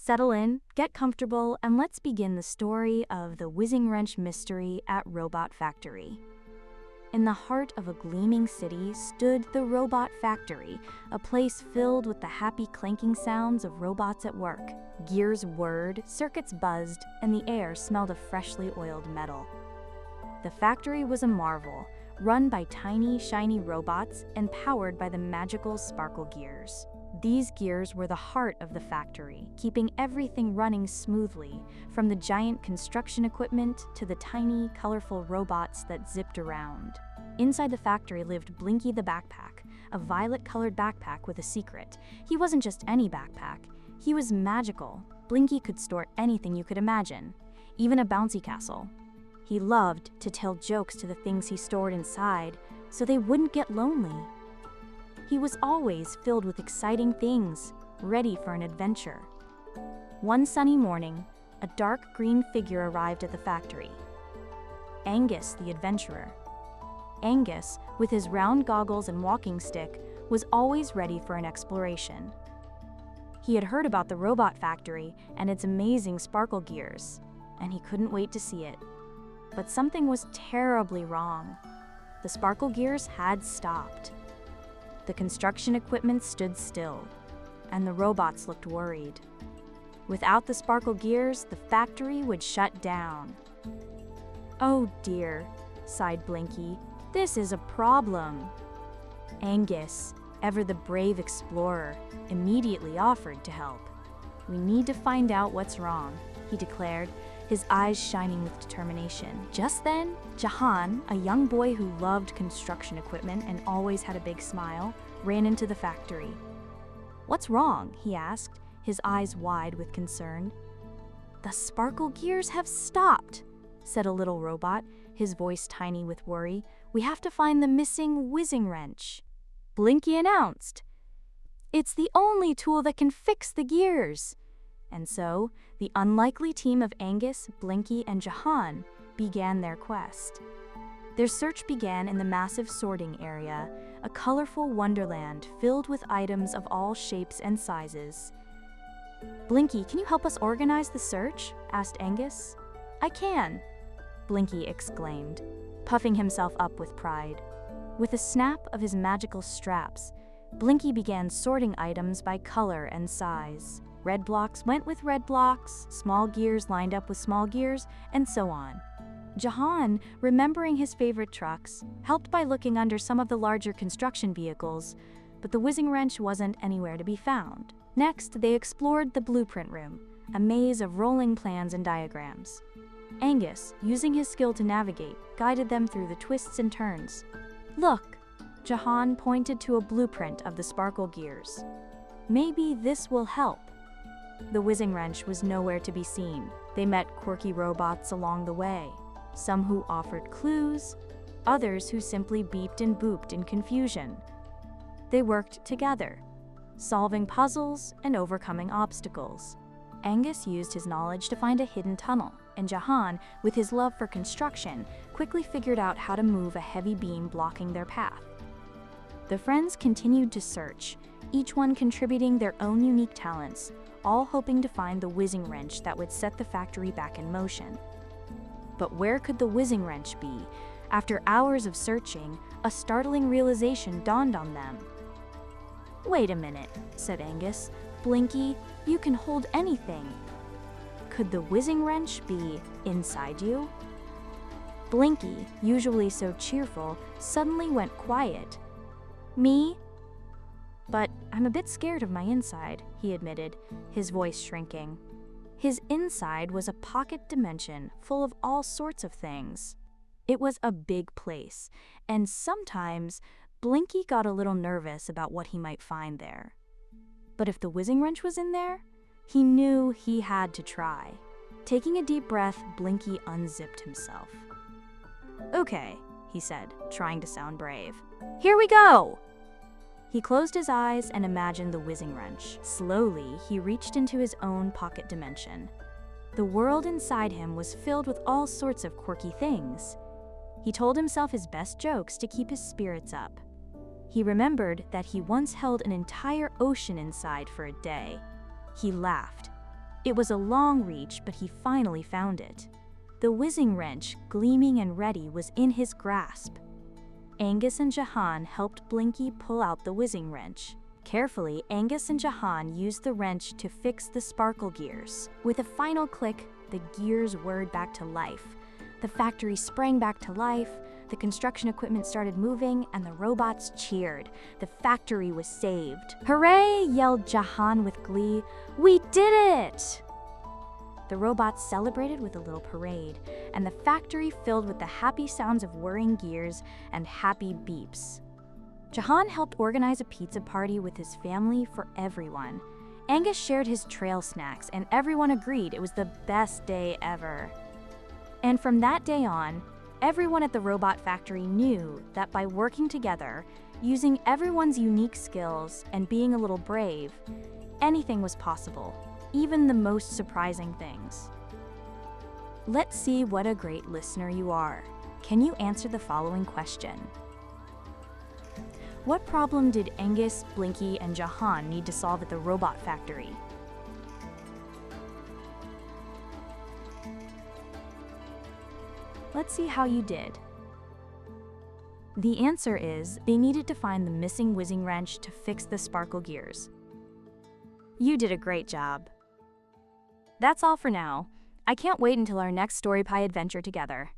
Settle in, get comfortable, and let's begin the story of the Whizzing Wrench mystery at Robot Factory. In the heart of a gleaming city stood the Robot Factory, a place filled with the happy clanking sounds of robots at work. Gears whirred, circuits buzzed, and the air smelled of freshly oiled metal. The factory was a marvel, run by tiny, shiny robots and powered by the magical sparkle gears. These gears were the heart of the factory, keeping everything running smoothly, from the giant construction equipment to the tiny, colorful robots that zipped around. Inside the factory lived Blinky the Backpack, a violet-colored backpack with a secret. He wasn't just any backpack. He was magical. Blinky could store anything you could imagine, even a bouncy castle. He loved to tell jokes to the things he stored inside, so they wouldn't get lonely. He was always filled with exciting things, ready for an adventure. One sunny morning, a dark green figure arrived at the factory. Angus the Adventurer. Angus, with his round goggles and walking stick, was always ready for an exploration. He had heard about the robot factory and its amazing sparkle gears, and he couldn't wait to see it. But something was terribly wrong. The sparkle gears had stopped. The construction equipment stood still, and the robots looked worried. Without the sparkle gears, the factory would shut down. "Oh dear," sighed Blinky, "this is a problem." Angus, ever the brave explorer, immediately offered to help. "We need to find out what's wrong," he declared, his eyes shining with determination. Just then, Jahaan, a young boy who loved construction equipment and always had a big smile, ran into the factory. "What's wrong?" he asked, his eyes wide with concern. "The sparkle gears have stopped," said a little robot, his voice tiny with worry. "We have to find the missing Whizzing Wrench." Blinky announced, "It's the only tool that can fix the gears." And so, the unlikely team of Angus, Blinky, and Jahaan began their quest. Their search began in the massive sorting area, a colorful wonderland filled with items of all shapes and sizes. "Blinky, can you help us organize the search?" asked Angus. "I can," Blinky exclaimed, puffing himself up with pride. With a snap of his magical straps, Blinky began sorting items by color and size. Red blocks went with red blocks, small gears lined up with small gears, and so on. Jahaan, remembering his favorite trucks, helped by looking under some of the larger construction vehicles, but the Whizzing Wrench wasn't anywhere to be found. Next, they explored the blueprint room, a maze of rolling plans and diagrams. Angus, using his skill to navigate, guided them through the twists and turns. "Look," Jahaan pointed to a blueprint of the sparkle gears. "Maybe this will help." The Whizzing Wrench was nowhere to be seen. They met quirky robots along the way, some who offered clues, others who simply beeped and booped in confusion. They worked together, solving puzzles and overcoming obstacles. Angus used his knowledge to find a hidden tunnel, and Jahaan, with his love for construction, quickly figured out how to move a heavy beam blocking their path. The friends continued to search, each one contributing their own unique talents, all hoping to find the Whizzing Wrench that would set the factory back in motion. But where could the Whizzing Wrench be? After hours of searching, a startling realization dawned on them. "Wait a minute," said Angus. "Blinky, you can hold anything. Could the Whizzing Wrench be inside you?" Blinky, usually so cheerful, suddenly went quiet. "Me? But I'm a bit scared of my inside," he admitted, his voice shrinking. His inside was a pocket dimension full of all sorts of things. It was a big place, and sometimes Blinky got a little nervous about what he might find there. But if the Whizzing Wrench was in there, he knew he had to try. Taking a deep breath, Blinky unzipped himself. "Okay," he said, trying to sound brave. "Here we go!" He closed his eyes and imagined the Whizzing Wrench. Slowly, he reached into his own pocket dimension. The world inside him was filled with all sorts of quirky things. He told himself his best jokes to keep his spirits up. He remembered that he once held an entire ocean inside for a day. He laughed. It was a long reach, but he finally found it. The whizzing wrench, gleaming and ready, was in his grasp. Angus and Jahaan helped Blinky pull out the whizzing wrench. Carefully, Angus and Jahaan used the wrench to fix the sparkle gears. With a final click, the gears whirred back to life. The factory sprang back to life, the construction equipment started moving, and the robots cheered. The factory was saved. "Hooray!" yelled Jahaan with glee. "We did it!" The robots celebrated with a little parade, and the factory filled with the happy sounds of whirring gears and happy beeps. Jahaan helped organize a pizza party with his family for everyone. Angus shared his trail snacks, and everyone agreed it was the best day ever. And from that day on, everyone at the robot factory knew that by working together, using everyone's unique skills, and being a little brave, anything was possible, even the most surprising things. Let's see what a great listener you are. Can you answer the following question? What problem did Angus, Blinky, and Jahaan need to solve at the robot factory? Let's see how you did. The answer is they needed to find the missing whizzing wrench to fix the sparkle gears. You did a great job. That's all for now. I can't wait until our next Story Pie adventure together.